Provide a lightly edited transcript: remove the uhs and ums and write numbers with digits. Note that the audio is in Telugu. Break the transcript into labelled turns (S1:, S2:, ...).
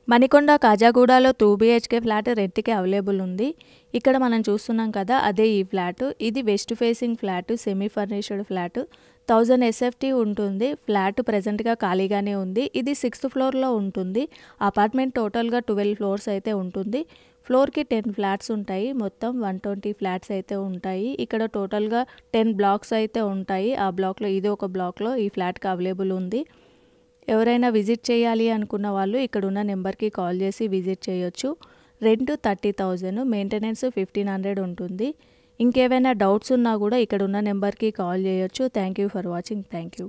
S1: మణికొండ కాజాగూడలో 2 BHK ఫ్లాట్ రెంట్‌కి అవైలబుల్ ఉంది. ఇక్కడ మనం చూస్తున్నాం కదా, అదే ఈ ఫ్లాట్. ఇది west facing flat, semi furnished flat. 1000 SFT ఉంటుంది. ఫ్లాట్ ప్రెజెంట్‌గా ఖాళీగానే ఉంది. ఇది 6th ఫ్లోర్‌లో ఉంటుంది. అపార్ట్మెంట్ టోటల్‌గా 12 ఫ్లోర్స్ అయితే ఉంటుంది. ఫ్లోర్‌కి 10 ఫ్లాట్స్ ఉంటాయి. మొత్తం 120 ఫ్లాట్స్ అయితే ఉంటాయి. ఇక్కడ టోటల్‌గా 10 బ్లాక్స్ అయితే ఉంటాయి. ఆ బ్లాక్‌లో ఇది ఒక బ్లాక్‌లో ఈ ఫ్లాట్‌కి అవైలబుల్ ఉంది. ఎవరైనా విజిట్ చేయాలి అనుకున్న వాళ్ళు ఇక్కడ ఉన్న నెంబర్కి కాల్ చేసి విజిట్ చేయొచ్చు. రెంట్ 30,000, మెయింటెనెన్స్ 1500 ఉంటుంది. ఇంకేమైనా డౌట్స్ ఉన్నా కూడా ఇక్కడ ఉన్న నెంబర్కి కాల్ చేయొచ్చు. Thank you for watching. Thank you.